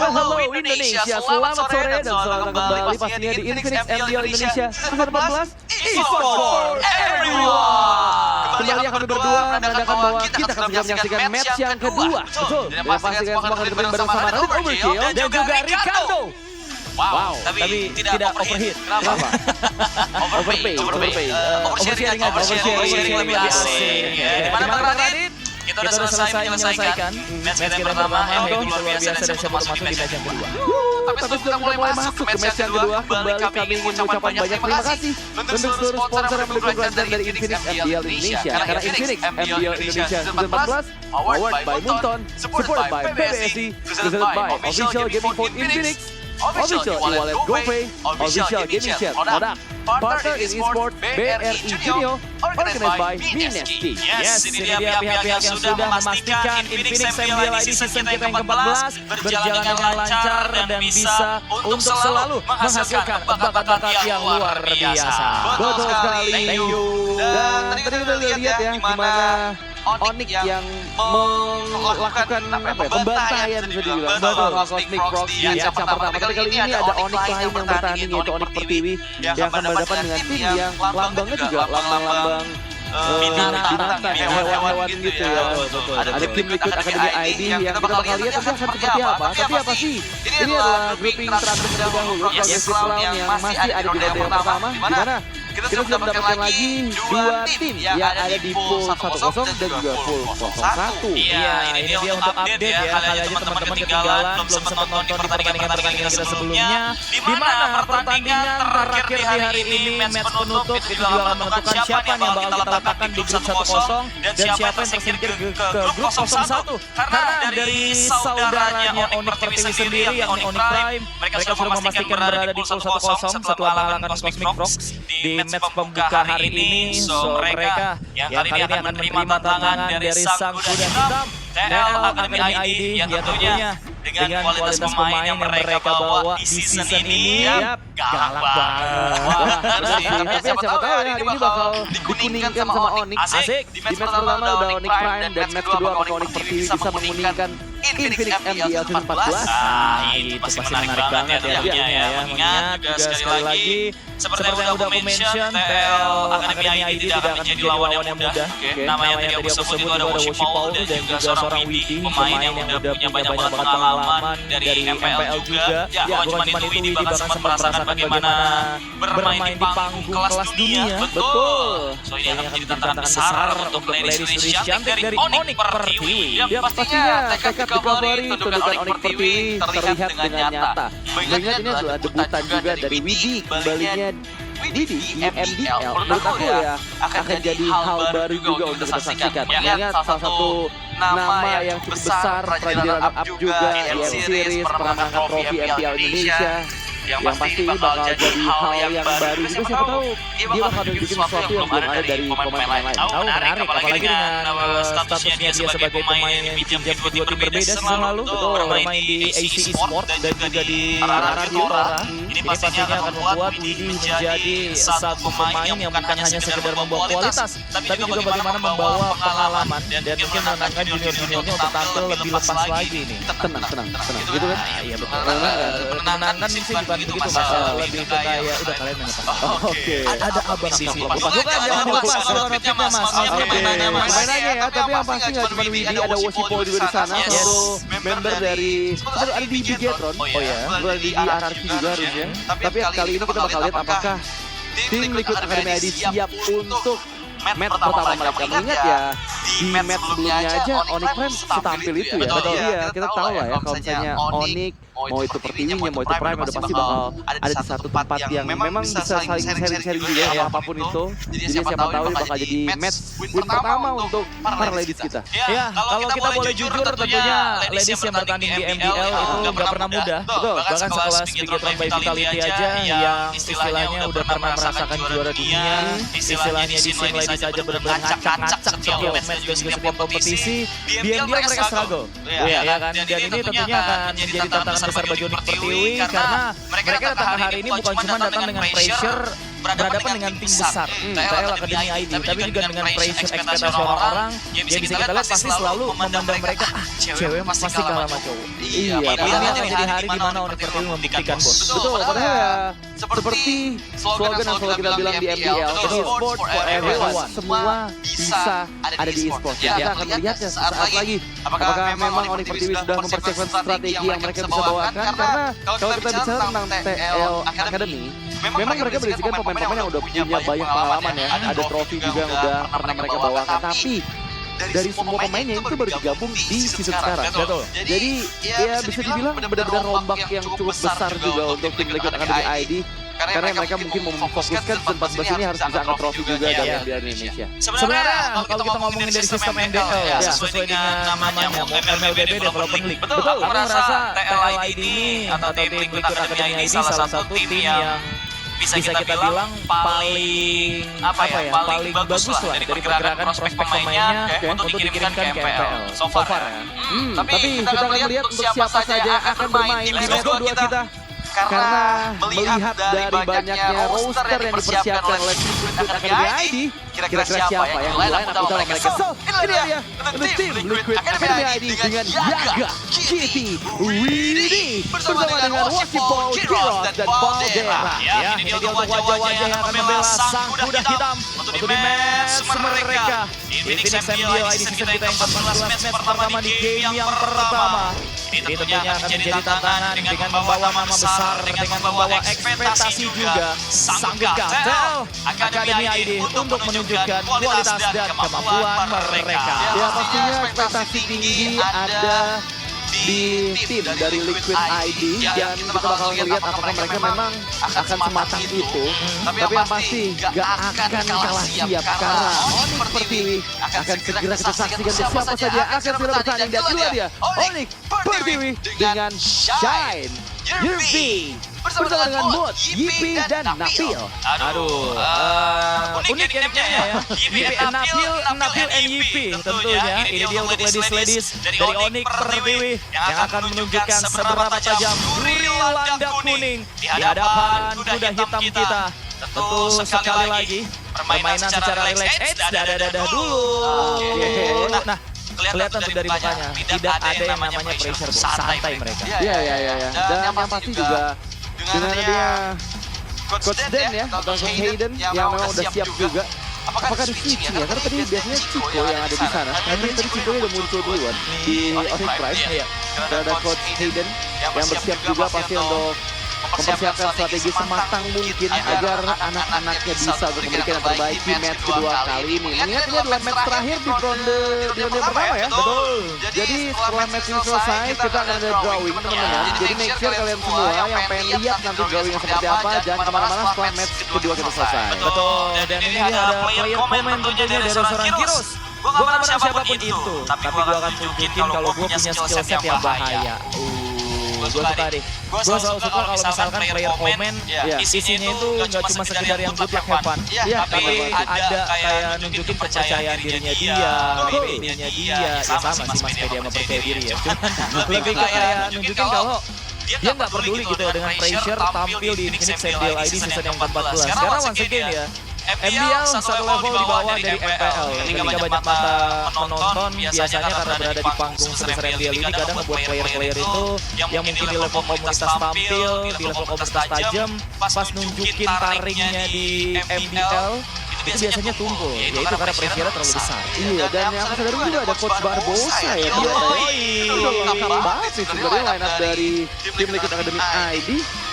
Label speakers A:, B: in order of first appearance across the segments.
A: Halo Indonesia, selamat sore dan selamat kembali pastinya di Infinix MDL Indonesia season 14 Esports for Everyone. Kembali kami berdua menandakan bahwa kita akan menyaksikan match yang kedua. Betul, dan pastikan semua akan bermain bersama Radit Overkill dan juga Ricardo.
B: Wow, tapi tidak overhit.
A: Kenapa? Overpay.
B: Oversharing lebih asik.
A: Gimana Bang Radit?
B: Kita udah selesai menyelesaikan match kita yang pertama, itu luar biasa dan siapa masuk di match yang kedua.
A: Tapi sebelum kita mulai masuk ke match yang kedua, kembali kami ingin mengucapkan banyak terima kasih untuk seluruh sponsor yang mendukung konten dari Infinix MDL Indonesia. Karena Infinix MDL Indonesia season 14, powered by Moonton, supported by PBSI, presented by Official Gaming Phone Infinix, Official e-wallet GoPay, Official Gaming Chair Product, Partner in Esports BRI Junior, organized by Minesti.
B: Yes, ini dia pihak-pihak yang sudah memastikan Infinix MDL ID season kita yang ke-14 berjalan dengan lancar dan bisa untuk selalu menghasilkan bakat-bakat yang luar biasa.
A: Betul sekali.
B: Thank you.
A: Dan tadi kita udah lihat ya gimana Onyx yang melakukan pembantaian bisa dibilang bahwa Cosmic Frogs di match yang pertama. Tapi kali ini ada Onyx lain yang bertanding yaitu Onyx Pertiwi yang akan berhadapan dengan tim yang lambangnya juga lambang-lambang binatang, hewan-hewan gitu ya. Ada tim Liquid Academy ID yang kita bakal lihat nanti akan seperti apa. Tapi apa sih? Ini adalah grouping terakhir dahulu progressive round yang masih ada di ronde yang pertama. Dimana kita sudah mendapatkan lagi dua tim yang ada di pool 1-0 dan juga pool 0-1.
B: Iya, ini dia untuk update ya. Kali aja teman-teman ketinggalan, belum sempat nonton di pertandingan-pertandingan kita sebelumnya. Di mana pertandingan terakhir di hari ini, match penutup, itu juga akan menentukan siapa yang bakal kita letakkan di grup 1-0 dan siapa yang tersingkir ke grup 0-1. Karena dari saudaranya Onyx Pertiwi sendiri, yakni Onyx Prime, mereka sudah memastikan berada di pool 1-0 setelah mengalahkan Cosmic Frogs di match pembuka hari ini. So mereka yang kali ini akan menerima tantangan dari sang kuda hitam TL Academy ID yang tentunya dengan kualitas pemain yang mereka bawa di season ini galak banget.
A: Tapi siapa tahu ya hari ini bakal dikuningkan sama Onyx.
B: Asik.
A: Di match pertama udah Onyx Prime dan match kedua apakah Onyx Pertiwi bisa menguningkan Infinix MDL season 14.
B: Itu pasti menarik banget ya. Mengingat juga sekali lagi seperti yang udah aku mention, TL Academy ID tidak akan menjadi lawan yang mudah. Nama yang tadi aku sebut itu ada Woshi Paul dan juga seorang Widi, pemain yang udah punya banyak banget pengalaman dari MPL juga. Ya, bukan cuma itu, Widi bahkan sempat merasakan bagaimana bermain di panggung kelas dunia.
A: Betul.
B: So ini akan menjadi tantangan besar untuk Ladies Rich cantik dari Onyx Pertiwi.
A: Ya pastinya tekad recovery tundukan Onyx Pertiwi terlihat dengan nyata. Mengingat ini adalah debutan juga dari Widi, kembalinya Didi di MDL. Menurut aku ya akan jadi hal baru juga untuk kita saksikan. Mengingat salah satu nama yang cukup besar pernah jadi runner up juga EM Series, pernah mengangkat trofi MPL Indonesia. Yang pasti ini bakal jadi hal yang baru juga, siapa tahu dia bakal nunjukin sesuatu yang belum ada dari pemain-pemain lain.
B: Oh, menarik, apalagi dengan statusnya dia sebagai pemain yang dipinjam kedua tim berbeda season lalu, bermain di AC Esports dan juga di Tora. Ini pastinya akan membuat Widi menjadi satu pemain yang bukan hanya sekedar membawa kualitas, tapi juga bagaimana membawa pengalaman dan mungkin menenangkan junior-juniornya untuk tampil lebih lepas lagi nih.
A: Tenang, gitu kan?
B: Iya betul. Menenangkan sih bukan begitu masalah, lebih ke kayak udah kalian main apa?
A: Oke.
B: Ada abang di sini.
A: Bukan jangan dilepas kalau notipnya Mas. Mainannya ya, tapi yang pasti nggak cuma Widi, ada Woshi Paul juga di sana. Satu member dari ada di Bigetron. Oh ya, ada di RRQ juga harusnya. Tapi kali ini kita bakal lihat apakah tim Liquid Academy ID siap untuk match pertama mereka. Mengingat ya di match sebelumnya aja Onyx Prime setampil itu ya. Betul ya, kita tahu lah ya kalau misalnya Onyx mau itu Pertiwinya, mau itu Prime udah pasti bakal ada di satu tempat yang memang bisa saling sharing-sharing juga ya apapun itu. Jadi siapa tahu ini bakal jadi match win pertama untuk para ladies kita.
B: Ya, kalau kita boleh jujur tentunya ladies yang bertanding di MDL itu nggak pernah mudah. Betul, bahkan sekelas Bigetron by Vitality aja yang istilahnya udah pernah merasakan juara dunia, istilahnya di scene ladies aja benar-benar ngacak-ngacak setiap match dan juga setiap kompetisi, di MDL mereka struggle. Ya kan, dan ini tentunya akan menjadi tantangan besar bagi Onyx Pertiwi karena mereka datang ke hari ini bukan cuma datang dengan pressure berhadapan dengan tim besar, TL Academy ID, tapi juga dengan pressure ekspektasi orang-orang yang bisa kita lihat pasti selalu memandang mereka, cewek pasti kalah sama cowok.
A: Iya,
B: Ini akan jadi hari di mana Onyx Pertiwi membuktikan, bos.
A: Betul, padahal ya seperti slogan yang selalu kita bilang di MPL, e-sport for everyone. Semua bisa ada di e-sport. Kita akan melihat ya saat lagi apakah memang Onyx Pertiwi sudah mempersiapkan strategi yang mereka bisa bawakan, karena kalau kita bicara tentang TL Academy, memang mereka berisikan pemain-pemain yang udah punya banyak pengalaman ya. Ada trofi juga yang udah pernah mereka bawakan, tapi dari semua pemainnya itu baru digabung di season sekarang.
B: Betul.
A: Jadi ya bisa dibilang benar-benar rombak yang cukup besar juga untuk tim Liquid Academy ID. Karena mereka mungkin mau memfokuskan season 14 ini harus bisa angkat trofi juga dari MDL Indonesia.
B: Sebenarnya kalau kita ngomongin dari sistem MDL ya, sesuai dengan namanya, mau MLBB Development League. Betul, aku merasa TLID ini atau tim Liquid Academy ID salah satu tim yang bisa kita bilang paling paling bagus lah dari pergerakan prospek pemainnya untuk dikirimkan ke MPL so far ya.
A: Tapi kita akan melihat untuk siapa saja yang akan bermain di match kedua kita. Karena melihat dari banyaknya roster yang dipersiapkan oleh Liquid Academy ID, kira-kira siapa yang lain utama mereka? So, ini dia untuk tim Liquid Academy ID dengan Yaga, GT, Widi bersama dengan Wasipol, Kiros, dan Baldera.
B: Ya, ini dia untuk wajah-wajah yang akan membela sang kuda hitam untuk di match mereka. Phoenix MPL ID season kita yang ke-14, match pertama di game yang pertama. Ini tentunya akan menjadi tantangan dengan membawa nama besar, dengan membawa ekspektasi juga. Sanggup Kartel Academy ID untuk menunjukkan kualitas dan kemampuan mereka.
A: Ya pastinya ekspektasi tinggi ada di tim dari Liquid ID, dan kita bakal melihat apakah mereka memang akan sematang itu. Tapi yang pasti gak akan kalah siap, karena Onyx Pertiwi akan segera kita saksikan siapa saja yang akan segera bertanding. Dan itulah dia Onyx Pertiwi dengan Shine, Yervi bersama dengan Mood, Yipi, dan Napil.
B: Aduh, unik gamenya ya. Yipi, Napil, and Yipi tentunya. Ini dia untuk ladies dari Onyx Pertiwi yang akan menunjukkan seberapa tajam drill landak kuning di hadapan kuda hitam kita. Tentu sekali lagi permainan secara rileks. Dadah dulu. Nah, kelihatan tuh dari mukanya tidak ada yang namanya pressure, santai mereka.
A: Iya. Dan yang pasti juga dengan adanya Coach Dan ya, atau Coach Hayden yang memang udah siap juga. Apakah ada switching ya? Karena tadi biasanya Chico yang ada di sana. Tapi tadi Chico udah muncul duluan di Onyx Prime. Dan ada Coach Hayden yang bersiap juga pasti untuk mempersiapkan strategi sematang mungkin agar anak-anaknya bisa untuk memberikan yang terbaik di match kedua kali ini. Mengingat ini adalah match terakhir di ronde pertama ya. Betul. Jadi setelah match ini selesai kita akan ada drawing teman-teman. Jadi make sure kalian semua yang pengen lihat nanti drawingnya seperti apa jangan kemana-mana setelah match kedua kita selesai.
B: Betul. Dan ini ada player komen tentunya dari seorang Kiros. Gue gak pernah siapapun itu, tapi gue akan tunjukin kalau gue punya skill set yang bahaya. Gue suka deh. Gue selalu suka kalau misalkan player komen isinya itu nggak cuma sekedar yang good luck have fun, tapi ada kayak nunjukin kepercayaan dirinya dia, opininya dia. Ya sama sih Mas Media sama percaya diri ya. Cuman lebih ke kayak nunjukin kalau dia nggak peduli gitu ya dengan pressure tampil di Phoenix MPL ID season yang ke-14. Karena once again ya, MPL satu level di bawah dari MPL. Ketika banyak mata menonton, biasanya karena berada di panggung sebesar MPL ini kadang membuat player-player itu yang mungkin di level komunitas tampil, di level komunitas tajam, pas nunjukin taringnya di MPL, itu biasanya tumpul, yaitu karena pressure-nya terlalu besar.
A: Iya, dan yang aku sadari juga ada Coach Barbosa ya. Itu udah lengkap banget sih sebenarnya line up dari tim Liquid Academy ID.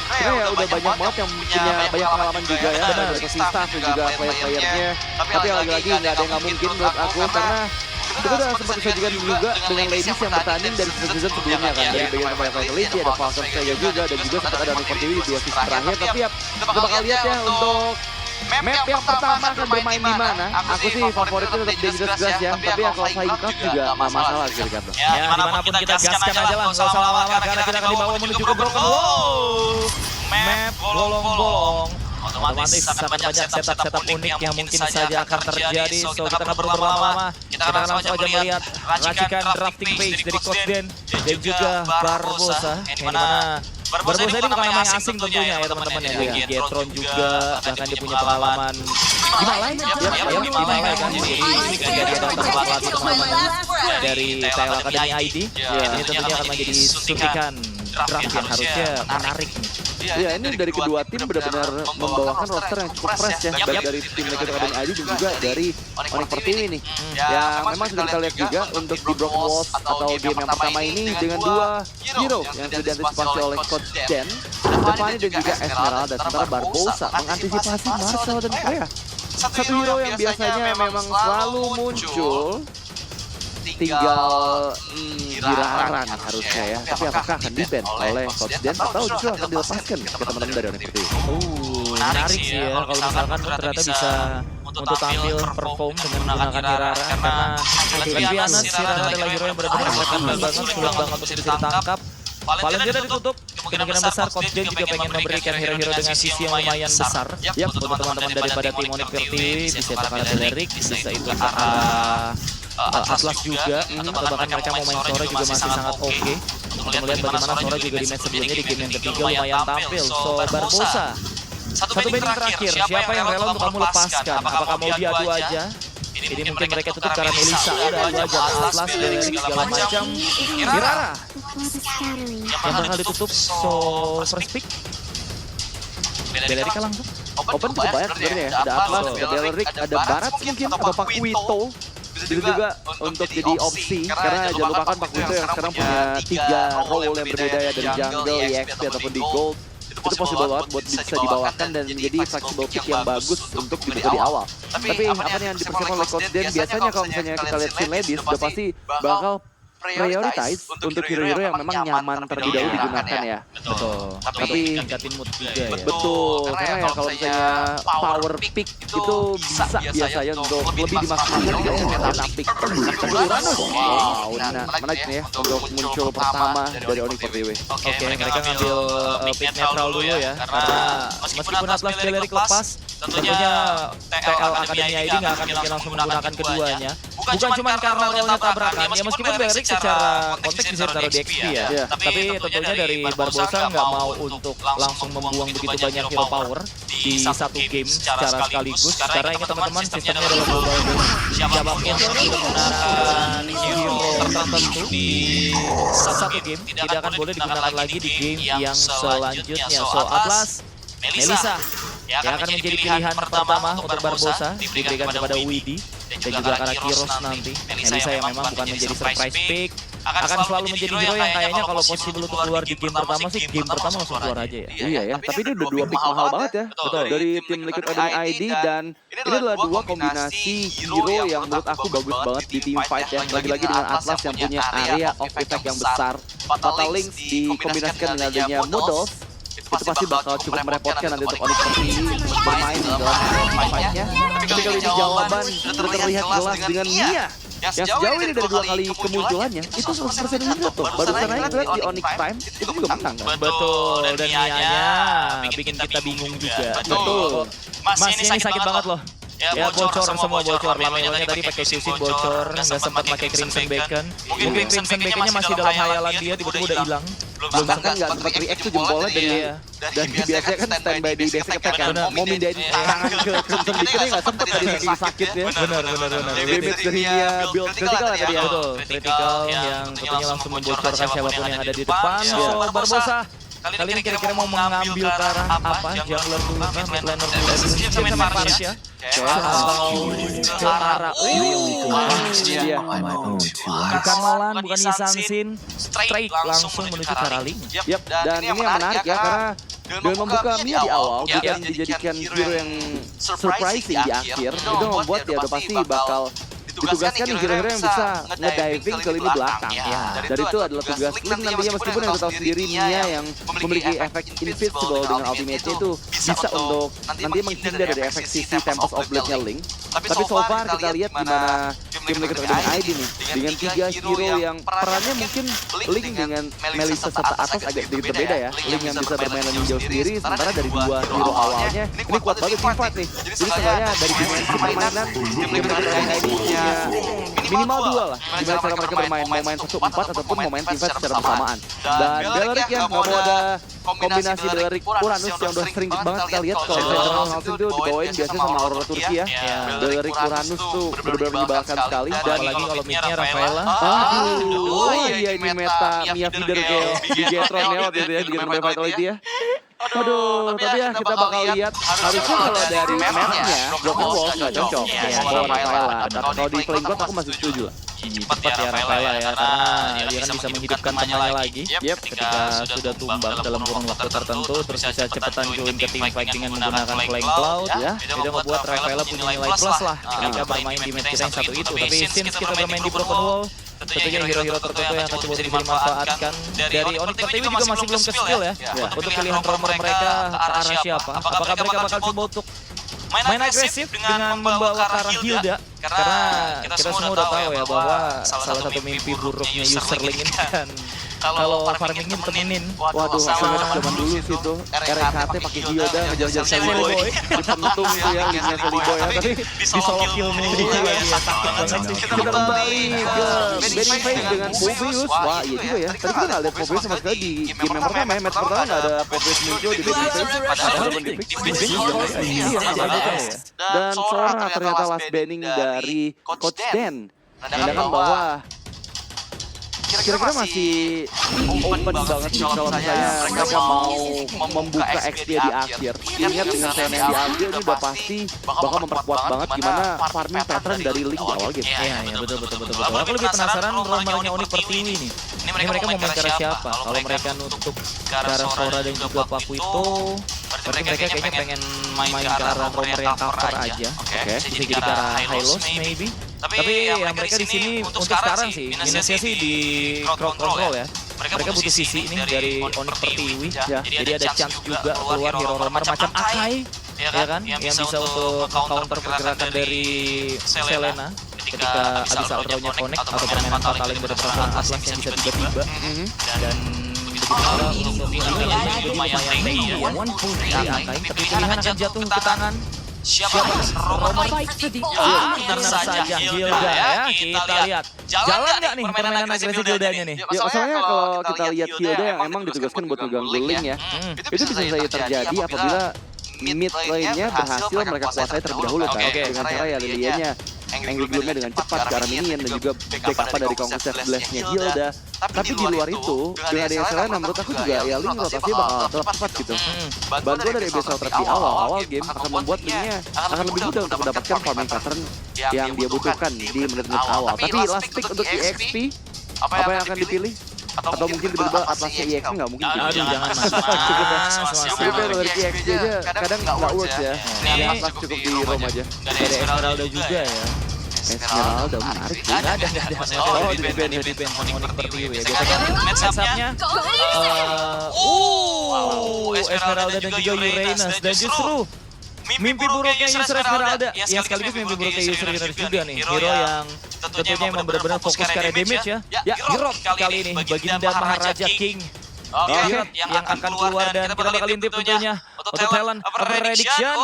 A: Karena ya udah banyak banget yang punya banyak pengalaman juga ya, dari coaching staff dan juga player-playernya. Tapi lagi-lagi nggak ada yang nggak mungkin menurut aku, karena kita udah sempat disajikan juga dengan ladies yang bertanding dari season sebelumnya kan. Dari bagian pemain Vitality ada Falcon Slayer juga, dan juga sempat ada Onyx Pertiwi di 2 season terakhir. Tapi ya kita bakal lihat ya untuk map yang pertama akan bermain di mana. Aku sih favoritnya tetap Dangerous Grass ya, tapi ya kalau Flying Cup juga nggak masalah sih Ricardo.
B: Ya dimanapun kita gaskan aja lah, nggak usah lama-lama karena kita akan dibawa menuju ke Broken Wall. Map bolong-bolong. Otomatis akan banyak setup unik yang mungkin saja akan terjadi. So kita nggak perlu berlama-lama, kita akan langsung aja melihat racikan drafting page dari Coach Den dan juga Barbosa, yang dimana Barbosa ini bukan nama yang asing tentunya ya teman-teman ya. Dari Getron juga, bahkan dia punya pengalaman di Malai. Ya, di Malai kan. Jadi ketika dia datang ke pelatih teman-teman dari TL Academy ID, ini tentunya akan menjadi suntikan draft yang harusnya menarik nih.
A: Iya, ini dari kedua tim benar-benar membawakan roster yang cukup fresh ya, baik dari tim Liquid Academy ID dan juga dari Onyx Pertiwi nih. Yang memang sudah kita lihat juga untuk di Broken Walls atau game yang pertama ini dengan dua hero yang sudah diantisipasi oleh Coach Den, Stefani dan juga Esmeralda. Sementara Barbosa mengantisipasi Marcel dan Freya. Satu hero yang biasanya memang selalu muncul, tinggal Giraran harusnya ya. Tapi apakah akan di-ban oleh Coach Den atau justru akan dilepaskan ke teman-teman dari Onyx Pertiwi?
B: Menarik sih ya kalau misalkan ternyata bisa untuk tampil perform dengan menggunakan Hirara, karena Viviana Hirara adalah hero yang benar-benar mereka banget, sulit banget untuk bisa ditangkap. Paling tidak ditutup, kemungkinan besar Coach Den juga pengen memberikan hero-hero dengan sisi yang lumayan besar. Untuk teman-teman daripada tim Onyx Pertiwi, bisa itu karena Belerik, bisa itu karena Atlas juga, atau bahkan mereka mau main Sora juga masih sangat oke. Untuk melihat bagaimana Sora juga di match sebelumnya di game yang ketiga lumayan tampil. So Barbosa, satu banding terakhir, siapa yang rela untuk kamu lepaskan? Apakah mau diadu aja? Ini mungkin mereka tutup karena Melissa udah adu aja, Atlas, Belerik, segala macam. Hirara yang bakal ditutup, so first pick Belerik langsung.
A: Open cukup banyak sebenarnya ya, ada Atlas, ada Belerik, ada Barat mungkin, atau Pakuito. Itu juga untuk jadi opsi, karena jangan lupakan Pakuito yang sekarang punya 3 role yang berbeda ya, dari jungle, EXP ataupun di gold. Itu possible banget buat bisa dibawakan dan menjadi flexible pick yang bagus untuk dibuka di awal. Tapi apa yang dipersiapkan oleh Coach Den, biasanya kalau misalnya kita lihat Sin Ladies, udah pasti bakal prioritize untuk hero-hero yang memang nyaman terlebih dahulu digunakan ya.
B: Betul. Tapi tingkatin mood juga ya.
A: Betul, karena ya kalau misalnya power pick itu bisa biasanya untuk lebih dimaksimalkan dengan meta pick. Wow, menarik nih ya untuk muncul pertama dari Onyx Pertiwi.
B: Oke, mereka ngambil pick netral dulu ya, karena meskipun Atlas Belerik lepas, tentunya TL Academy ID nggak akan mungkin langsung menggunakan keduanya. Bukan cuma karena role-nya tabrakan, ya meskipun Belerik secara konteks bisa ditaruh di XP ya. Tapi tentunya dari Barbosa nggak mau untuk langsung membuang begitu banyak hero power di satu game secara sekaligus. Karena ini teman-teman sistemnya adalah global game. Siapapun yang menggunakan hero tertentu di satu game tidak akan boleh digunakan lagi di game yang selanjutnya. So Atlas, Melissa yang akan menjadi pilihan pertama untuk Barbosa, diberikan kepada Widi dan juga karena Kiros nanti. Melissa yang memang bukan menjadi surprise pick, akan selalu menjadi hero yang kayaknya kalau possible untuk keluar di game pertama sih, game pertama langsung keluar aja ya.
A: Iya ya, tapi ini udah 2 pick mahal banget ya. Betul. Dari tim Liquid Academy ID, dan ini adalah 2 kombinasi hero yang menurut aku bagus banget di team fight ya. Lagi-lagi dengan Atlas yang punya area of effect yang besar. Fatal Links dikombinasikan dengan adanya Models, itu pasti bakal cukup merepotkan nanti untuk Onyx Pertiwi bermain di dalam fight-nya. Tapi kali ini jawaban sudah terlihat jelas dengan Mia yang sejauh ini dari 2 kali kemunculannya itu 100% win tuh. Baru karena kita lihat di Onyx Prime itu juga menang kan.
B: Betul, dan Mianya bikin kita bingung juga.
A: Betul.
B: Mas ini sakit banget loh. Ya bocor, semua bocor. Lamelanya tadi pakai susin bocor, nggak sempat pakai Crimson Bacon. Mungkin Crimson Baconnya masih dalam hayalan dia, tiba-tiba udah hilang.
A: Belum bahkan nggak sempat react tuh jempolnya dan biasanya kan standby di basic attack kan. Mau mindahin tangan ke Crimson Baconnya nggak sempat tadi saking sakitnya.
B: Benar.
A: Damage dari dia build critical tadi ya.
B: Betul, critical yang tentunya langsung membocorkan siapapun yang ada di depan. So Barbosa kali ini kira-kira mau mengambil ke arah apa? Jungler dulu kah? Mid laner dulu? Siapa main Paris ya? Atau ke arah bukan Nolan, bukan Yisansin, straight langsung menuju ke arah Ling.
A: Yap, dan ini yang menarik ya, karena dengan membuka Mia di awal bukan dijadikan hero yang surprising di akhir, itu membuat ya udah pasti bakal ditugaskan nih hero-hero yang bisa ngediving ke lini belakang. Dan itu adalah tugas Link nantinya, meskipun yang kita tahu sendiri Mia yang memiliki efek invincible dengan ultimate-nya itu bisa untuk nanti menghindar dari efek sisi Tempest of Blade-nya Link. Tapi so far kita lihat gimana tim Liquid Academy ID nih dengan 3 hero yang perannya mungkin Link dengan Melissa serta Atas agak sedikit berbeda ya. Link yang bisa bermain ninja sendiri, sementara dari 2 hero awalnya ini kuat banget team fight nih. Jadi sebenarnya dari dimensi permainan tim Liquid Academy ID punya minimal 2 lah gimana cara mereka bermain, mau main 1-4 ataupun mau main team fight secara bersamaan. Dan Beleric ya, nggak mau ada kombinasi Beleric Uranus yang udah sering banget kita lihat kalau General Halsin tuh dibawain biasanya sama Aurora Turki ya. Beleric Uranus tuh benar-benar menyebalkan sekali. Dan
B: apalagi kalau midnya Rafaela.
A: Oh iya, ini meta Mia Feeder kayak Bigetron ya waktu itu ya di Game Vitality ya. Aduh, tapi ya kita bakal lihat harusnya kalau dari mapnya Broken Walls nggak cocok kalau Rafaela. Kalau di Flame God aku masih setuju lah.
B: Cepat ya Rafaela ya, karena dia kan bisa menghidupkan temannya lagi ketika sudah tumbang dalam kurun waktu tertentu, terus bisa cepetan join ke team fight dengan menggunakan Flame Cloud ya. Itu membuat Rafaela punya nilai plus lah ketika bermain di match kita yang satu itu. Tapi since kita bermain di Broken Wall, tentunya hero-hero tertentu yang akan coba dimanfaatkan dari Onyx Pertiwi juga masih belum ke skill ya untuk pilihan roamer mereka ke arah siapa. Apakah mereka bakal coba untuk main agresif dengan membawa ke arah Hilda, karena kita semua udah tahu ya bahwa salah satu mimpi buruknya userling ini kan kalau farmingnya temenin.
A: Waduh, zaman dulu sih tuh RKT pakai Hilda ngejar-njar Sally Boy di pentung itu ya, linknya Sally Boy ya, tapi
B: di solo kill mulu juga dia takut banget sih.
A: Kita kembali ke Benny Face dengan Pobius. Wah iya juga ya, tadi kita nggak lihat Pobius sama sekali di game yang pertama ya, match pertama nggak ada Pobius muncul di Benny Face. Dan Sora ternyata last banning dari Coach Dan, menandakan bahwa kira-kira masih open banget sih kalau misalnya mereka mau membuka XP di akhir. Ingat dengan Sen yang diambil ini udah pasti bakal memperkuat banget gimana farming pattern dari Link di awal game.
B: Iya betul. Aku lebih penasaran roamernya Onyx Pertiwi nih. Ini mereka mau main cara siapa? Kalau mereka nutup ke arah Sora dan juga Paku itu, berarti mereka kayaknya pengen main ke arah roamer yang cover aja. Oke, bisa jadi ke arah Hylos maybe. Tapi ya mereka di sini untuk sekarang sih minusnya sih di crowd control ya. Mereka butuh sisi ini dari Onyx Pertiwi ya. Jadi ada chance juga keluar hero roamer macam Akai ya kan, yang bisa untuk counter pergerakan dari Selena ketika abis ultra-nya connect atau permainan fatal yang berperasaan Atlas yang bisa tiba-tiba. Dan begitu pula untuk ini lumayan tinggi ya. One push dari Akai, tapi pilihan akan jatuh ke tangan siapa? Roamer. Benar saja Hilda ya. Kita lihat jalan nggak nih permainan agresif Hildanya nih?
A: Ya masalahnya kalau kita lihat Hilda yang emang ditugaskan buat ngeganggu Link ya, itu bisa saja terjadi apabila mid lane-nya berhasil mereka kuasai terlebih dahulu kan, dengan cara ya Lilianya angle gloom-nya dengan cepat ke arah minion dan juga backup dari Conquest Blast-nya Hilda. Tapi di luar itu, dengan ada yang Selena menurut aku juga ya Link rotasinya bakal tetap cepat gitu. Bantuan dari Abyssal Trap di awal game akan membuat Link-nya akan lebih mudah untuk mendapatkan farming pattern yang dia butuhkan di menit-menit awal. Tapi last pick untuk EXP, apa yang akan dipilih? Atau mungkin tiba-tiba Atlasnya EXP nggak mungkin.
B: Aduh jangan
A: cukup ya dari EXP aja kadang nggak works ya. Ini Atlas cukup di Rome aja.
B: Ada Esmeralda juga ya.
A: Esmeralda menarik sih.
B: Ada. Oh di band Onyx Pertiwi ya. Match-up-nya Esmeralda dan juga Uranus, dan justru mimpi buruknya user Esmeralda yang sekaligus mimpi buruknya user Uranus juga nih. Hero yang tentunya emang benar-benar fokus ke area damage ya. Ya, Geralt kali ini Baginda Maharaja King. Yang akan keluar dan kita bakal intip tentunya untuk talent prediction.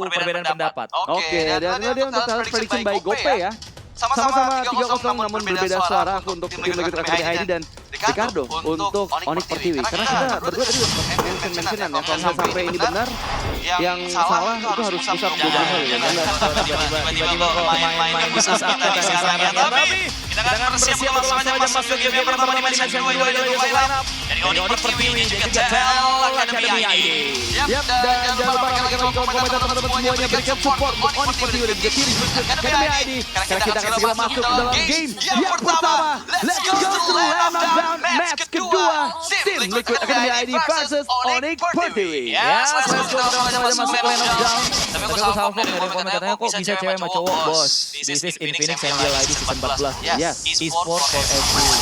B: Perbedaan pendapat.
A: Oke, dan dia untuk talent prediction by Gope ya. Sama-sama 3-0 namun berbeda suara aku untuk tim Liquid Academy ID dan Ricardo untuk Onyx Pertiwi. Karena kita berdua tadi mention-mentionan ya, kalau misalnya sampai ini benar, yang salah itu harus pusat beberapa ya.
B: Tiba-tiba kok main-main bisa sampai ke sana. Tapi kita akan bersiap langsung aja masuk ke game pertama di match yang kedua dari line up dari Onyx Pertiwi dan juga Talent Academy ID.
A: Yap, dan jangan lupa kalian komentar teman-teman semuanya, berikan support untuk Onyx Pertiwi dan juga tim Academy ID. Karena kita akan segera masuk ke dalam game yang pertama. Let's go to Land of Down match kedua, tim Liquid Academy ID versus Onyx Pertiwi.
B: Yes, let's go teman-teman masuk ke Land of Down. Tapi aku salvo dari komen katanya kok bisa cewek sama cowok, bos. This is Infinix Angel ID season 14.
A: Yes,
B: e-sport for everyone.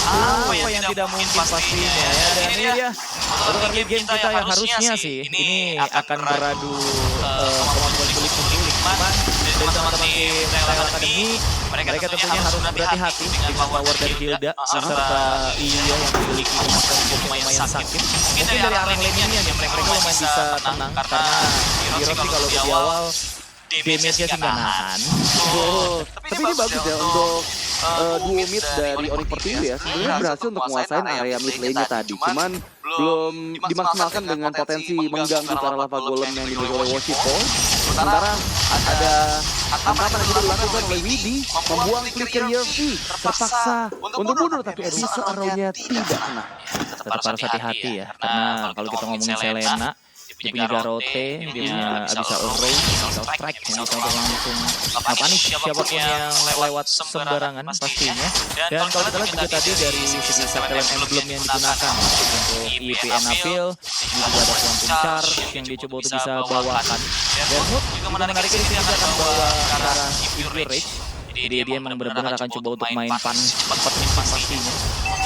B: Apa yang tidak mungkin pastinya ya. Dan ini dia untuk early game kita yang harusnya sih ini akan beradu kemampuan kulit-kulit Cuman dari teman-teman tim Royal Academy, mereka tentunya harus berhati-hati dengan power dari Hilda serta Iya yang memiliki kemampuan cukup lumayan sakit. Mungkin dari arah lane ini yang mereka lumayan bisa tenang karena Hero sih kalau di awal damage-nya sih nggak nahan.
A: Tapi ini bagus ya untuk duo mid dari Onyx Pertiwi ya. Sebenarnya berhasil untuk menguasain area mid lane-nya tadi. Cuman belum dimaksimalkan dengan potensi mengganggu para lava golem yang dimiliki oleh Worship Ball. Sementara ada angkatan yang sudah dilakukan oleh Widi, membuang flicker Yerfi, terpaksa untuk mundur tapi Edison arrow-nya tidak kena.
B: Tetap harus hati-hati ya, karena kalau kita ngomongin Selena, dia punya Garote, dia punya Abyssal Arrow, Abyssal Strike yang bisa untuk langsung nge-punish siapapun yang lewat sembarangan pastinya. Dan kalau kita lihat juga tadi dari segi Settlement Emblem yang digunakan untuk EPN Appeal, ini juga ada Quantum Charge yang dia coba untuk bisa bawakan. Dan Hood juga menariknya di sini akan bawa ke arah Pure Rage. Jadi dia memang benar-benar akan coba untuk main cepat pastinya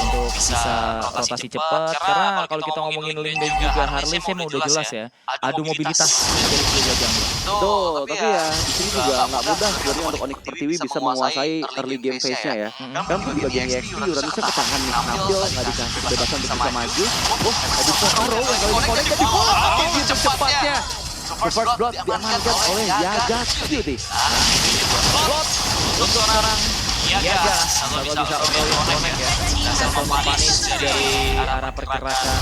B: untuk bisa rotasi cepat, karena kalau kita ngomongin Link dan juga Harley sih mau udah jelas ya adu mobilitas dari kedua jungle.
A: Betul, tapi ya di sini juga nggak mudah sebenarnya untuk Onyx Pertiwi bisa menguasai early game phase-nya ya. Kan di bagian EXP Uranusnya ketahan nih, Nabil nggak dikasih kebebasan untuk bisa maju. Abyssal Arrow yang kalau di-connect jadi bola begitu cepatnya. First Blood diamankan oleh Yagatsu nih.
B: Untuk seorang Yaga, kalau bisa overall connect ya, dan sama panis dari arah pergerakan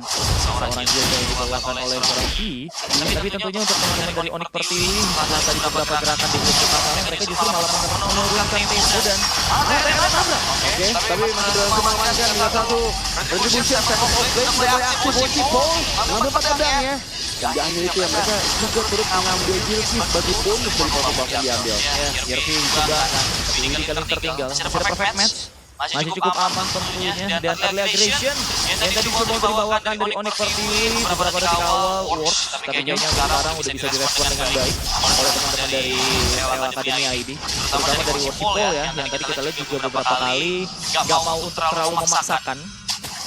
B: seorang Hilda yang dibawakan oleh seorang Ki. Tapi tentunya untuk teman-teman dari Onyx Pertiwi, setelah tadi beberapa gerakan di musim pertama, mereka justru malah menurunkan tempo dan
A: Oke, tapi masih berhasil mengamankan hingga satu retribution second of blade sudah mulai aktif Worship Ball mengambil 4 pedang ya. Dan gak hanya itu ya, mereka juga turut mengambil Gilkis bagi bonus dari foto yang diambil.
B: Yerfi juga tapi ini kali tertinggal. Masih ada perfect match, masih cukup aman tentunya. Dan early aggression yang tadi coba dibawakan dari Onyx Pertiwi beberapa detik awal works, tapi kayaknya sekarang udah bisa direspon dengan baik oleh teman-teman dari Royal Academy ID, terutama dari Worship Ball ya, yang tadi kita lihat juga beberapa kali nggak mau untuk terlalu memaksakan.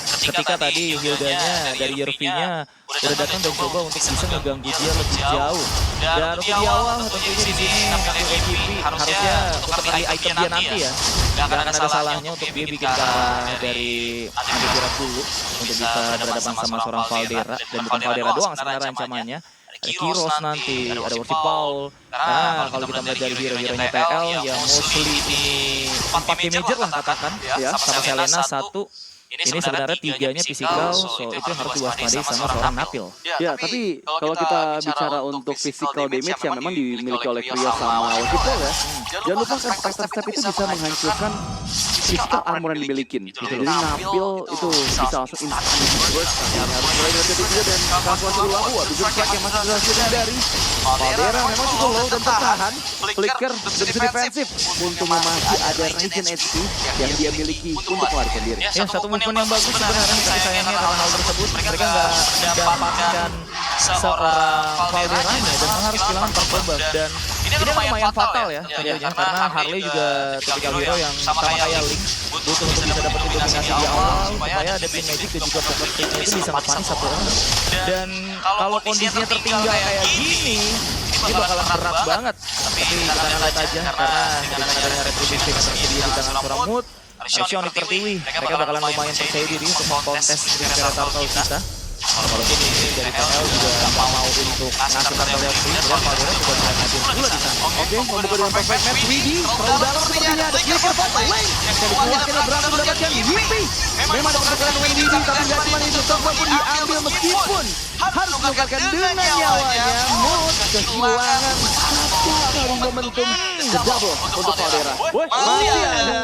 B: Ketika tadi Hildanya dari Yerfi-nya udah datang dan coba untuk bisa mengganggu dia lebih jauh. Dan untuk di awal tentunya di sini MVP harusnya untuk early item dia nanti ya. Gak akan ada salahnya untuk dia bikin arah dari Antivirat dulu untuk bisa berhadapan sama seorang Valdera. Dan bukan Valdera doang sebenarnya ancamannya. Ada Kiros nanti, ada Worship Paul. Karena kalau kita melihat dari hero-heronya TL yang mostly ini 4 major lah katakan ya, sama Selena 1. Ini sebenarnya tiganya fisikal, so itu harus diwaspadai sama seorang Napil.
A: Ya, tapi kalau kita bicara untuk physical damage yang memang dimiliki oleh Krios sama Worship Ball ya, jangan lupa kan step itu bisa menghancurkan physical armor yang dimiliki. Jadi Napil itu bisa langsung instant burst, harus mulai dari dia dan transformasi dulu aku, Abizur Strike yang masih berhasil dari Valdera memang cukup low dan tertahan. Flicker bisa defensif, untungnya masih ada regen HP yang dia miliki untuk melarikan diri.
B: Ya, satu movement yang bagus sebenarnya, tapi sayangnya karena hal tersebut mereka nggak mendapatkan seorang Valderanya dan harus kehilangan purple buff. Dan ini lumayan fatal ya tentunya, karena Harley juga tipikal hero yang sama kayak Link, butuh untuk bisa dapetin dominasi di awal supaya ada pin magic dan juga pocket picknya itu bisa nge-punish satu orang. Dan kalau kondisinya tertinggal kayak gini, ini bakalan berat banget. Tapi kita lihat aja, karena dengan adanya retribution yang tersedia di tangan seorang Mood, harusnya Onyx Pertiwi mereka bakalan lumayan percaya diri untuk mengkontes Triceratops Turtle kita. Walaupun ini dari TL juga nggak mau untuk ngasih turtle yang free, dan Valdera juga bisa hadir pula di sana.
A: Oke, membuka dengan perfect match Widi, terlalu dalam sepertinya ada flicker foto lane yang dikeluarkan dan berhasil mendapatkan Yippee. Memang ada pertukaran dengan Widi, tapi nggak cuma itu, Sokwa pun diambil meskipun harus menukarkan dengan nyawanya. Mood kehilangan satu kali momentum double untuk Valdera. Masih ada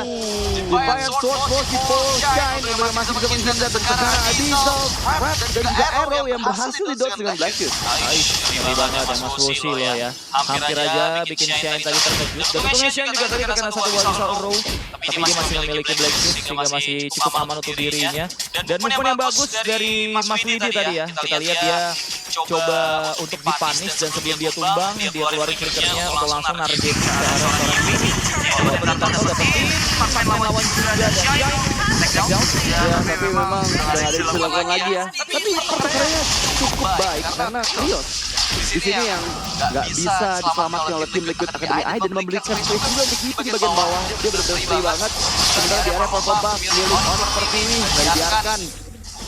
A: Defiant Sword Worship Ball Shine yang masih bisa menghindar, dan sekarang Abyssal Trap dan juga Arrow yang berhasil di-dodge dengan Black Shoot.
B: Ngeri banget ya Mas Woshi loh ya. Hampir aja bikin Shine tadi terkejut. Dan untungnya Shine juga tadi terkena satu Abyssal Arrow, tapi dia masih memiliki Black Shoot sehingga masih cukup aman untuk dirinya. Dan movement yang bagus dari Mas Widi tadi ya. Kita lihat dia coba untuk dipunish, dan sebelum dia tumbang dia keluarin flickernya untuk langsung narget ke arah seorang Widi. Kalau benar-benar udah penting main lawan juga dan
A: Ya, tapi memang udah ada yang bisa dilakukan lagi ya. Tapi pertukarannya cukup baik karena Krios di sini yang nggak bisa diselamatkan oleh tim Liquid Academy AI dan memberikan space juga untuk Yipi di bagian bawah. Dia benar-benar stay banget. Sementara di area Purple Buff, milik Onyx seperti ini nggak dibiarkan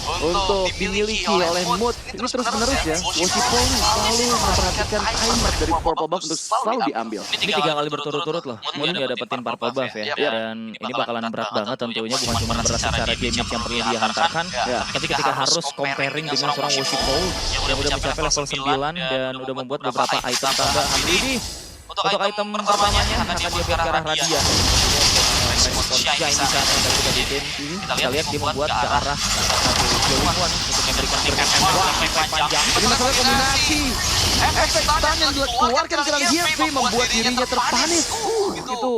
A: untuk dimiliki oleh Mood. Ini terus-menerus ya. Woshipo selalu memperhatikan timer dari Purple Buff untuk selalu diambil.
B: Ini 3 kali berturut-turut loh. Moon nggak dapetin Purple Buff ya. Dan ini bakalan berat banget tentunya, bukan cuma berat secara damage yang perlu dia hantarkan, tapi ketika harus comparing dengan seorang Woshipo yang udah mencapai level 9 dan udah membuat beberapa item tambahan. Ini untuk item pertamanya akan dia buat ke arah Radiant. Shine di sana yang tadi kita bikin. Kita lihat dia membuat ke arah Jolingwan untuk memberikan panjang.
A: Ini masalah kombinasi. Efek stun yang dikeluarkan ke dalam Yipi membuat dirinya terpanis. Itu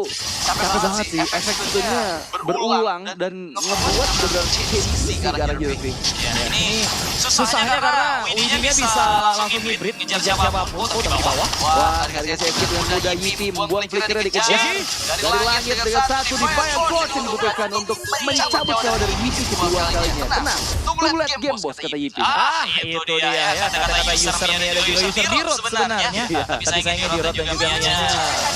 A: capek banget sih. Efek stunnya berulang dan ngebuat benar-benar tensi ke arah Yipi.
B: Ini susahnya karena Widinya bisa langsung hybrid ngejar siapapun tapi di bawah.
A: Wah, harga sedikit dengan mudah Yipi membuang flickernya dikejar dari langit dengan satu di Fire Force yang dibutuhkan untuk mencabut nyawa dari Yipi kedua kalinya. Tenang, tunggu lihat game bos, kata Yipi.
B: Itu dia ya, kata-kata usernya dan juga user Dirot sebenarnya. Tapi sayangnya Dirot dan juga Mianya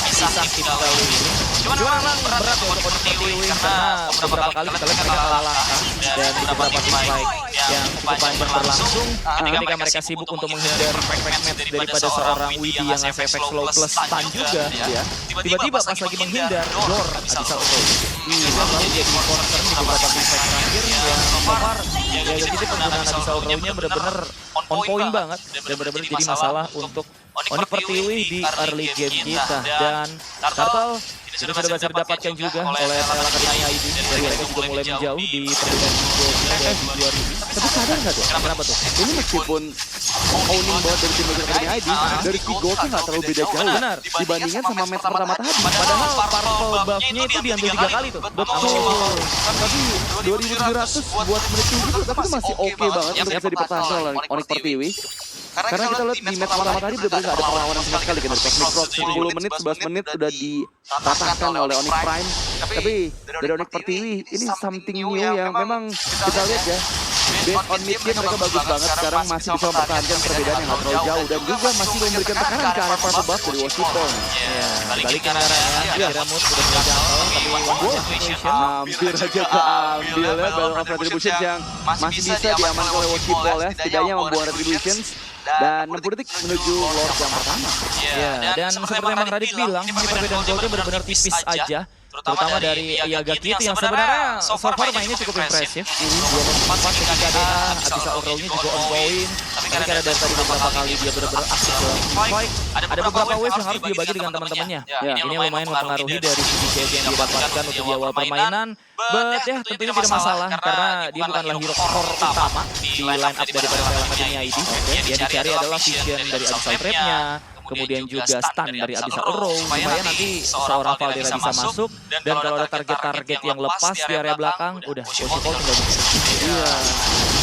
B: bisa kita lalui. Cuma memang berat ya untuk Pertiwi karena beberapa kali kita lihat mereka kalah langkah dan di beberapa tim fight yang cukup panjang berlangsung ketika mereka sibuk untuk menghindari perfect match daripada seorang Widi yang ngasih efek slow plus stun juga ya. Tiba-tiba pas lagi menghindar, Lor bisa roll. Lalu jadi concern di beberapa tim fight terakhir yang so far ya gitu penggunaan Abisa Roll-nya benar-benar on point banget dan benar-benar jadi masalah untuk Onyx Pertiwi di early game kita. Dan Turtle ini sudah bisa didapatkan juga oleh TL Academy ID dan mereka juga mulai menjauh di perbedaan di 2000.
A: Tapi sadar nggak tuh?
B: Kenapa tuh?
A: Ini meskipun owning banget dari tim Liquid Academy ID, dari si goalnya nggak terlalu beda jauh.
B: Benar.
A: Dibandingkan sama match pertama tadi.
B: Padahal Purple Buff-nya itu diambil 3 kali tuh.
A: Tapi 2.700 buat menit itu tapi itu masih oke banget untuk bisa dipertahankan oleh Onyx Pertiwi. Karena kita lihat di match pertama tadi benar-benar nggak ada perlawanan sama sekali kan dari Cosmic Frog. 10 menit, 11 menit udah diratakan oleh Onyx Prime. Tapi dari Onyx Pertiwi ini something new yang memang kita lihat ya. Based on mid game mereka bagus banget, sekarang masih bisa mempertahankan perbedaan yang nggak terlalu jauh dan juga masih memberikan tekanan ke arah Purple Buff dari Woshipo.
B: Balikin arahnya, akhirnya Mood udah menjangkau tapi
A: hampir aja keambil ya Battle of Retributions yang masih bisa diamankan oleh Woshipo ya, setidaknya membuang Retributions dan 60 detik menuju Lord yang pertama.
B: Dan seperti memang Radit bilang, ini perbedaan goalnya benar-benar tipis aja. Terutama dari Yaga Kitty yang sebenarnya so far mainnya cukup impresif. 2-4 ketika DA, Abisa Roll-nya juga on point. Tapi karena dari tadi beberapa kali dia benar-benar aktif dalam fight, ada beberapa wave yang harus dia bagi dengan teman-temannya. Ini lumayan mempengaruhi dari segi CS yang didapatkan untuk di awal permainan. But ya tentunya tidak masalah karena dia bukanlah hero core utama di line up daripada TL Academy ID. Yang dicari adalah vision dari Abisa Trap-nya, kemudian juga stun dari Abisa Roll supaya nanti seorang Valdera bisa masuk dan kalau ada target-target yang lepas di area belakang udah Woshipo tinggal bisa.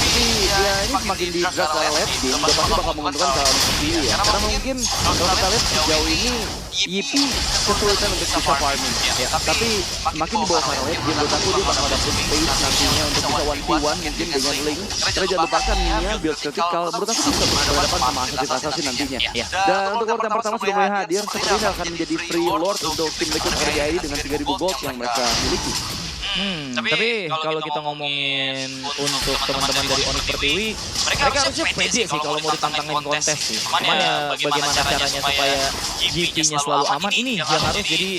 A: Tapi ya ini semakin di-drag oleh late game udah pasti bakal menguntungkan kalau Pertiwi ya. Karena mungkin kalau kita lihat sejauh ini Yipi kesulitan untuk bisa farming. Tapi semakin dibawa ke late game menurut aku dia bakal dapet space nantinya untuk bisa 1v1 mungkin dengan Link. Karena jangan lupakan Nia build critical menurut aku bisa berhadapan sama Assassin nantinya. Dan untuk Lord yang pertama sudah mulai hadir, seperti ini akan menjadi free Lord untuk tim Liquid Academy ID dengan 3.000 gold yang mereka miliki.
B: Tapi kalau kita ngomongin untuk teman-teman dari Onyx Pertiwi, mereka harusnya pede sih kalau mau ditantangin kontes sih. Cuman ya bagaimana caranya supaya GP-nya selalu aman, ini yang harus jadi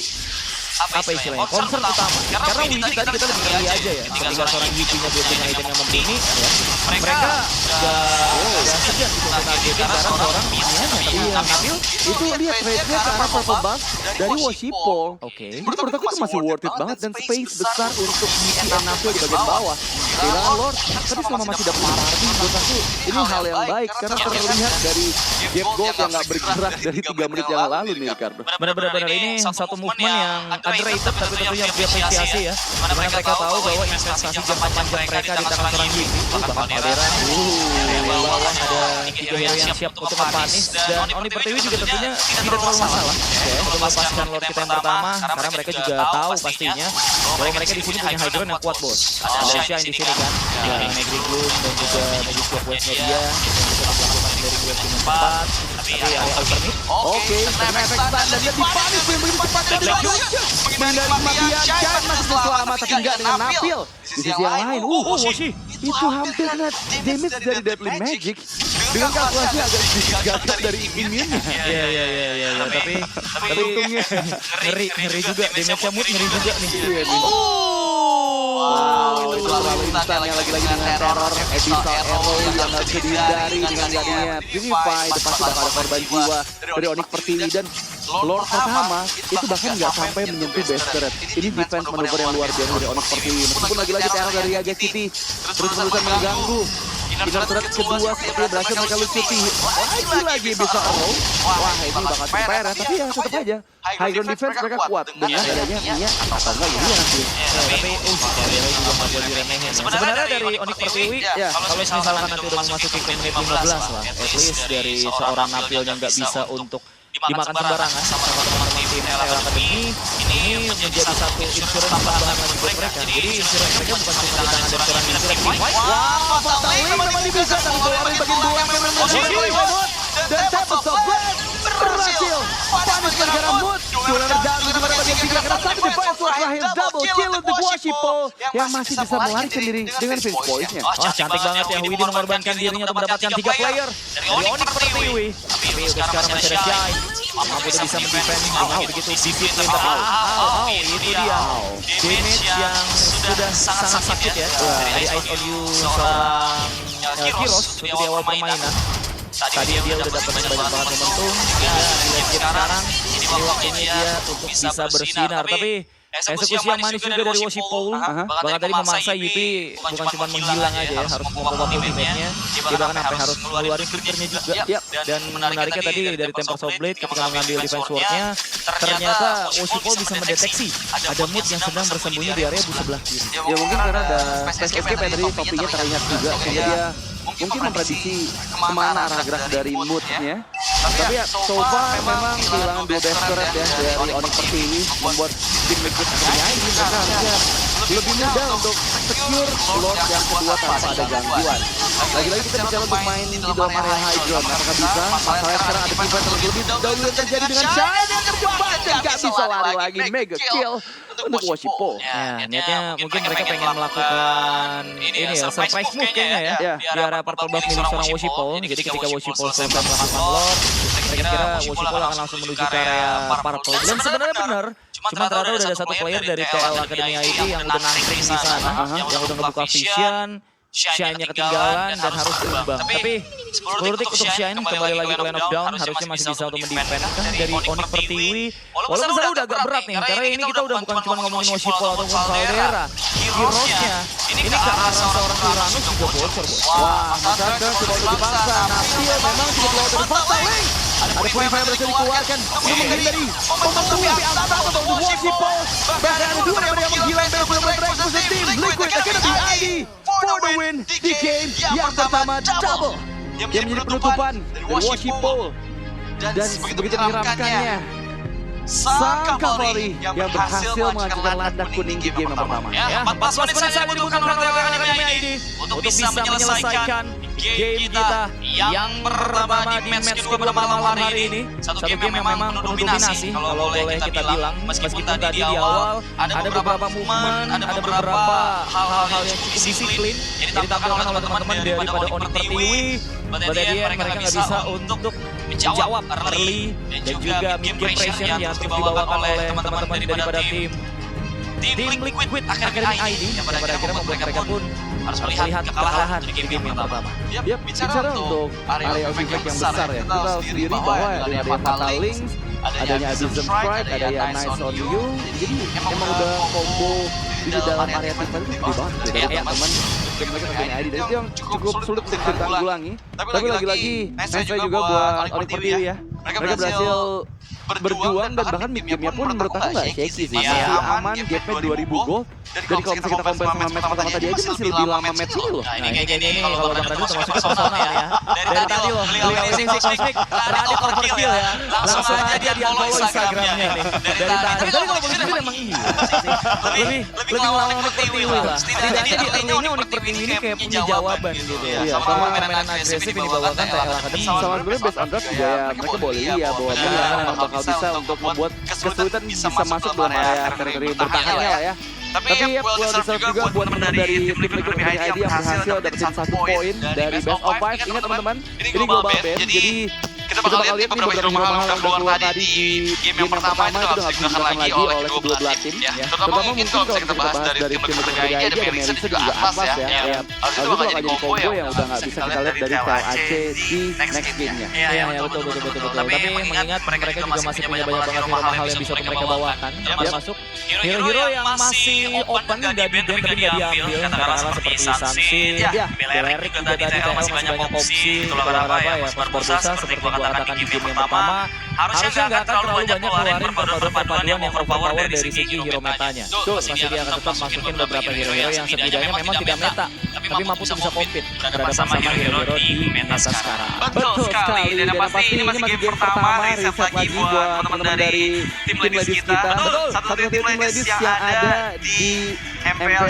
B: apa istilahnya, concern utama. Karena Widi tadi kita lebih ngeri aja ya, ketika seorang GP-nya belum punya item yang mumpuni, mereka udah segan gitu menargetin karena seorang minianya tapi ngambil
A: itu lihat trade-nya ke arah Purple Buff dari Woshipo.
B: Jadi
A: menurut aku itu masih worth it banget dan space besar untuk Yipi and Nafil di bagian bawah. Kehilangan Lord, tapi selama masih ada Parardi, menurut aku ini hal yang baik karena terlihat dari gap gold yang nggak bergerak dari 3 menit yang lalu nih Ricardo.
B: Benar-benar ini satu movement yang underrated tapi tentunya harus diapresiasi ya. Dimana mereka tahu bahwa investasi jangka panjang mereka di tangan seorang Yipi, bahkan Caldera, di bawah ada 3 hero yang siap untuk ngepanis dan Onyx Pertiwi juga tentunya tidak terlalu masalah untuk melepaskan Lord kita yang pertama karena mereka juga tahu pastinya bahwa mereka di sini punya high ground yang kuat bos. Ada Shine di sini kan, Negri Gloom dan juga Magic Sword Wave-nya dia. dari web tim 4. Tapi area alternate.
A: Oke, karena efek stun dan dia dipanis yang begitu cepat dan menghindari kematian. Giant masih selamat tapi enggak dengan Napil. Di sisi yang lain,
B: Woshi.
A: itu hampir kena damage dari Deadly Magic dengan kalkulasi agak sedikit gagal dari imunnya.
B: Iya, tapi
A: untungnya
B: ngeri juga, damage-nya Mood ngeri juga nih.
A: Wow, itu terlalu instan yang lagi-lagi dengan teror Abyssal Arrow yang nggak bisa dihindari dengan jadinya Purify. Itu pasti bakal ada korban jiwa dari Onyx Pertiwi dan Lord pertama itu bahkan nggak sampai menyentuh base turret. Ini defense manuver yang luar biasa dari Onyx Pertiwi. Meskipun lagi-lagi teror dari Yaga City terus-terusan mengganggu. Inner turret kedua sepertinya berhasil mereka lucuti. Lagi-lagi Abyssal Arrow. Wah, ini bakal cukup PR, tapi ya tetap aja high ground defense mereka kuat dengan adanya Mia atau enggak Yulia nanti.
B: Tapi Area juga nggak boleh diremehin. Sebenarnya dari Onyx Pertiwi, kalau misalkan nanti udah memasuki ke menit 15 lah, at least dari seorang Napil yang nggak bisa untuk dimakan sembarangan sama teman-teman tim TL Academy, ini menjadi satu insurance tambahan lagi buat mereka. Jadi insurance mereka bukan cuma di tangan dari seorang insurance.
A: Wah, Fatal Link memang bisa tapi keluarin bagian belakang memang dan Tempest of Blade berhasil panis gara-gara Mood. Sudah berjalan di bagian 3 karena satu device terakhir double kill untuk Washipo yang masih bisa melarikan diri dengan finish points-nya.
B: Oh, cantik banget ya Widi mengorbankan dirinya untuk mendapatkan 3 player dari Onyx Pertiwi. Tapi udah sekarang masih ada Shai. Mampu udah bisa mendefend dengan begitu disiplin. Tapi itu dia damage yang sudah sangat sakit ya dari Ice on You seorang Kiros untuk di awal permainan. Tadi dia udah dapat banyak banget momentum. Ya, dilihat sekarang ini waktunya dia untuk bisa bersinar. Tapi eksekusi yang manis juga dari Washipo. Bahkan tadi memaksa Yipi bukan cuma menghilang aja ya, harus membawa ultimate-nya. Dia bahkan sampai harus ngeluarin filternya juga. Dan menariknya tadi dari Tempest of Blade ketika mengambil defense sword-nya, ternyata Washipo bisa mendeteksi ada Mood yang sedang bersembunyi di area sebelah kiri.
A: Ya mungkin karena ada space escape yang tadi topinya terlihat juga sehingga dia mungkin memprediksi kemana arah gerak dari Mood-nya. Tapi ya so far memang kehilangan 2 base turret ya dari Onyx Pertiwi membuat tim Liquid Academy ini mereka harusnya lebih mudah untuk secure Lord yang kedua tanpa ada gangguan. Lagi-lagi kita bicara untuk main di dalam area high ground. Apakah bisa? Masalahnya sekarang ada defense terlebih dahulu yang terjadi dengan Shai yang terjebak dan gak bisa lari lagi. Mega kill untuk Washipo.
B: Ya, niatnya mungkin mereka pengen melakukan ini ya, surprise move kayaknya ya. Di area purple buff milik seorang Washipo. Jadi ketika Washipo selesai melakukan Lord, mereka kira Washipo akan langsung menuju ke area purple. Dan sebenarnya benar, cuma ternyata udah ada satu player dari TL Academy IT yang udah nangkring di sana, yang udah ngebuka vision. Shine-nya ketinggalan dan harus berubah. Tapi 10 detik untuk Shine kembali lagi ke Land of Down harusnya masih bisa untuk mendefend kan dari Onyx Pertiwi. Walaupun misalnya udah agak berat nih karena ini kita udah bukan cuma ngomongin Washipo ataupun Caldera. Heroes-nya ini ke arah seorang Uranus juga bocor.
A: Wah, Masada coba untuk dipaksa. Napil memang tidak keluar dari Fatal Link. Ada Purify yang berhasil dikeluarkan untuk menghindari momentum yang diangkat untuk Washipo. Bahkan ada 2 yang menghilang dari mereka untuk tim Liquid Academy ID for the win di game yang pertama double yang menjadi penutupan dari Washipo dan begitu menyeramkannya sang Cavalry yang berhasil menghancurkan landak kuning di game yang pertama.
B: Ya, 14 menit saja dibutuhkan oleh Academy ID untuk bisa menyelesaikan game kita yang pertama di match kedua pada malam hari ini. Satu game yang memang penuh dominasi kalau boleh kita bilang. Meskipun tadi di awal ada beberapa movement, ada beberapa hal-hal yang cukup disiplin yang ditampilkan oleh teman-teman daripada Onyx Pertiwi. Pada dia mereka nggak bisa untuk menjawab early dan juga mid game pressure yang terus dibawakan oleh teman-teman daripada tim Liquid Academy ID yang pada akhirnya membuat mereka pun harus melihat kekalahan di game yang pertama.
A: Bicara untuk area objek yang besar ya, kita tahu sendiri bahwa ada Fatal Link, adanya Abyssal Strike, ada yang Nice on You, jadi emang udah combo di dalam area tim itu gede banget dari teman-teman dan mereka pakai ID dan itu yang cukup sulit untuk ditanggulangi. Tapi lagi-lagi nice juga buat Onyx Pertiwi ya, mereka berhasil berjuang dan bahkan mid-game-nya pun menurut aku nggak shaky sih.
B: Iya.
A: Masih aman, gapnya 2000 gold. Dan kalau misalnya kita compare sama match pertama tadi aja masih lebih lama match ini loh.
B: Nah ini kayaknya ini kalau Bang Radit termasuk personal ya. Dari tadi loh, beliau ini si Cosmic, Radit overkill ya. Langsung aja dia follow Instagramnya nih. Dari tadi kalau posisi memang iya. Lebih ngelawan Unik Pertiwi lah. Setidaknya di early-nya Unik Pertiwi ini kayak punya jawaban gitu ya.
A: Iya,
B: Sama permainan agresif ini dibawakan TL Academy.
A: Sama sebenarnya base on draft juga ya mereka boleh iya bahwa mereka memang bakal bisa untuk membuat kesulitan bisa masuk dalam area teritori bertahannya lah ya. Tapi ya well deserved juga buat teman dari tim Liquid Academy ID yang berhasil dapetin 1 poin dari best of 5. Ingat teman-teman, ini global base, jadi kita bakal lihat beberapa hero mahal yang udah keluar tadi di game yang pertama itu udah nggak digunakan lagi oleh kedua belah tim. Terutama mungkin kalau misalnya kita bahas dari tim Liquid Academy ID ada Melissa juga atas ya. Harus itu bakal jadi combo yang udah nggak bisa kita lihat dari TLAC di next game-nya.
B: Iya betul. Tapi mengingat mereka juga masih punya banyak banget hero mahal yang bisa mereka bawakan. Termasuk hero-hero yang masih open nggak di ban tapi nggak diambil. Katakanlah seperti Sunsin, Belerik juga tadi TL masih banyak opsi. Kalau apa ya, Barbosa seperti gua katakan di game yang pertama, harusnya nggak akan terlalu banyak keluarin perpaduan yang overpower dari segi hero metanya. Pasti dia akan tetap masukin beberapa hero-hero yang setidaknya memang tidak meta, tapi mampu bisa compete berhadapan sama hero-hero di meta sekarang.
A: Betul sekali, dan pasti ini masih game pertama, reset lagi buat teman-teman dari tim Ladies kita. Satu tim Ladies yang ada di MPL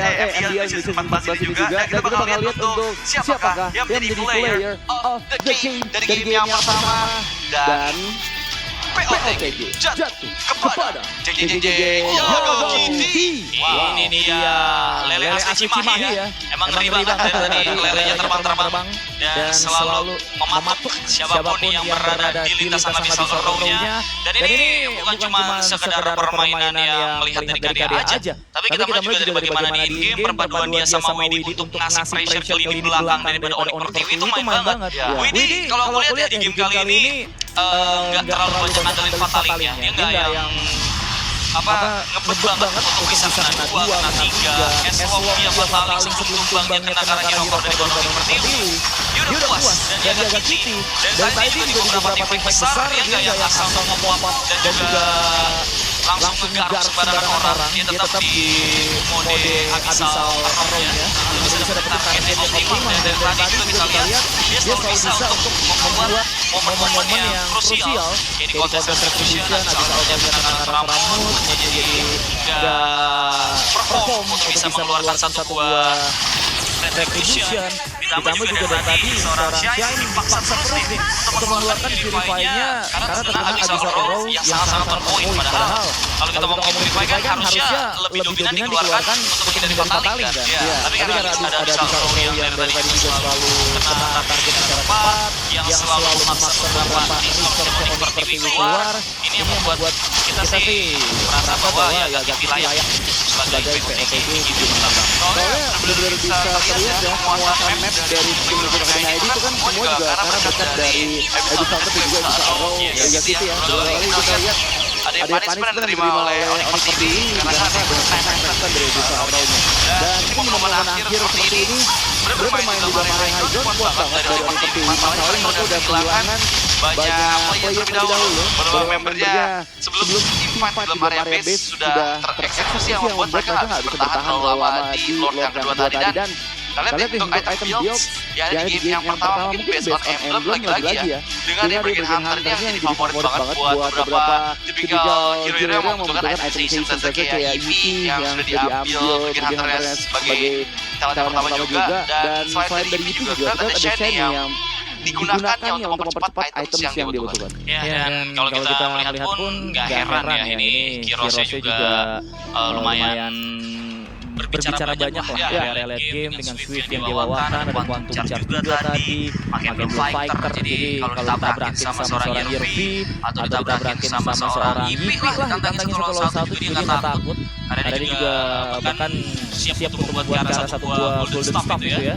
A: Season 14 ini juga. Dan kita bakal lihat untuk siapakah yang menjadi player of the game dari game yang pertama. Dan POTG jatuh kepada JJJ Yoro Kitty.
B: Wah, ini dia Lele Asli Cimahi ya. Emang ngeri banget tadi lelenya terbang-terbang dan selalu mematuk siapapun yang berada di lintasan abyssal row-nya. Dan ini bukan cuma sekedar permainan yang melihat dari KDA aja, tapi kita melihat juga dari bagaimana di in-game perpaduan dia sama Widdy untuk ngasih pressure ke lini belakang daripada Onyx Pertiwi itu main banget. Widdy kalau aku lihat ya di game kali ini nggak terlalu banyak ngandelin fatalingnya, dia nggak yang ngebet banget untuk bisa kena 2, kena 3, S-Lock dia fataling sebelum tumbangnya kena hero dari Onyx Pertiwi. Dia udah puas dan dia agak Kitty. Dan tadi juga di beberapa tim besar dia nggak yang asal ngomong dan juga langsung ngegar sembarangan orang. Dia tetap di mode abyssal row-nya. Bisa dapetin target yang optimal dan tadi juga bisa lihat dia selalu bisa untuk membuat momen-momen yang krusial kayak di Counter Retribution, abyssal row-nya kena Ramut, jadi nggak perform untuk bisa mengeluarkan satu buah Retribution. Ditambah juga dari tadi seorang Shine dipaksa terus nih untuk mengeluarkan Purify-nya karena terkena abyssal row yang sangat-sangat on-point. Padahal kalau kita ngomongin Purify kan harusnya lebih dominan dikeluarkan untuk menghindari fataling kan. Tapi karena ada abyssal row yang dari tadi juga selalu kena target secara cepat, yang selalu memaksa beberapa resource Onyx Pertiwi keluar, ini yang membuat kita sih merasa bahwa ya Kitty layak sebagai POTG di game pertama.
A: Soalnya benar-benar bisa terlihat ya penguasaan map dari tim Liquid Academy ID itu kan semua juga karena berkat dari Abyssal tapi juga Abyssal Row Liga City ya. Dua kali kita lihat ada punishment yang diterima oleh Onyx Pertiwi karena ada banyak dari Abyssal Row-nya. Dan ini momen akhir seperti ini bermain di dalam area high ground kuat banget dari Onyx Pertiwi. Masalahnya mereka udah kehilangan banyak player terlebih dahulu. Beberapa membernya sebelum team fight di dalam area base sudah tereksekusi yang membuat mereka nggak bisa bertahan terlalu lama di Lord yang kedua tadi. Dan kalian lihat untuk item builds ya di game yang pertama mungkin based on emblem lagi-lagi ya dengan dia bikin hunternya yang jadi favorit banget buat beberapa tipikal hero-hero yang membutuhkan item season kayak Yuki yang sudah diambil bikin hunternya sebagai talent yang pertama juga. Dan selain dari itu juga ada Shiny yang digunakannya untuk mempercepat items yang dia butuhkan.
B: Ya, dan kalau kita melihat pun nggak heran ya ini Kirose juga lumayan berbicara banyak lah di area late game dengan Swift yang dibawakan, ada Quantum Charge juga tadi, pakai Blue Fighter, jadi kalau ditabrakin sama seorang Irvi atau ditabrakin sama seorang Yipi lah ditantangin satu lawan satu juga dia nggak takut. Ada juga bahkan siap untuk membuat ke arah satu buah Golden Staff itu ya,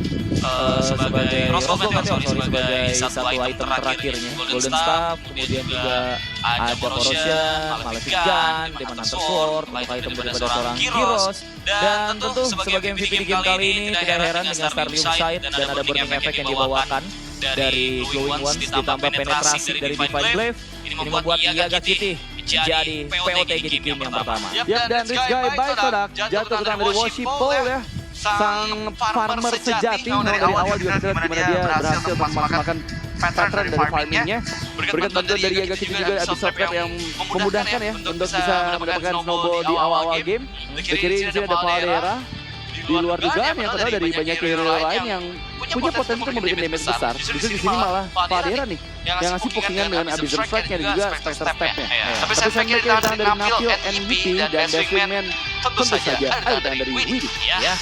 B: sebagai sebagai satu item terakhirnya Golden Staff, kemudian juga ada Corrosion, Malefic Gun, Demon Hunter Sword untuk item daripada seorang Kiros. Dan tentu sebagai MVP di game kali ini tidak heran dengan Starlium Sight dan ada Burning Effect yang dibawakan dari Glowing Ones ditambah penetrasi dari Divine Glaive. Ini membuat Yaga Kitty jadi POTG di game yang pertama.
A: Yap, dan Rich Guy Byproduct jatuh ke tangan dari Worshipful ya. Sang farmer sejati yang dari awal juga kita lihat gimana dia berhasil memaksimalkan pattern dari farmingnya. Berkat bantuan dari Yaga City juga ada software yang memudahkan ya untuk bisa mendapatkan snowball di awal-awal game. Di kiri di sini ada Valdera. Di luar dugaan ya, padahal dari banyak hero lain yang punya potensi untuk memberikan damage besar. Justru di sini malah Valdera nih yang ngasih pokingan dengan Abyssal Strike-nya dan juga Spectre Step-nya. Tapi Sandpack yang datang dari Nafil, MVP, dan Devilman tentu saja ada datang dari Widdy.
B: Ya,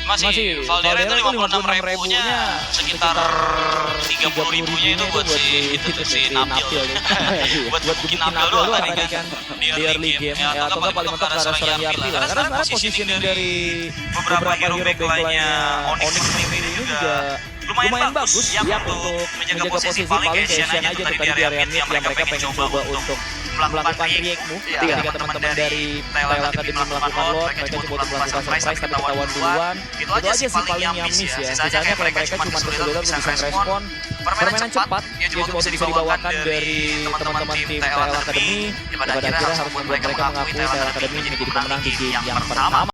C: Masih Valdera itu 56.000-nya sekitar 30.000-nya itu buat si Nabil. Buat bikin Nabil doang tadi kan
B: di early game. Ya, atau nggak paling mentok ke arah Yardi lah. Karena sebenarnya positioning dari beberapa hero backline-nya Onyx ini juga lumayan bagus ya untuk menjaga posisi paling kayak Shen aja tuh tadi di area mid yang mereka pengen coba untuk melakukan react move ketika teman-teman dari Tile Academy melakukan load, mereka coba untuk melakukan surprise tapi ketahuan duluan. Itu aja sih paling yang miss ya. Sisanya kayak mereka cuma kesulitan untuk bisa merespon permainan cepat yang coba untuk bisa dibawakan dari teman-teman tim Tile Academy. Pada akhirnya harus membuat mereka mengakui Tile Academy menjadi pemenang di game yang pertama.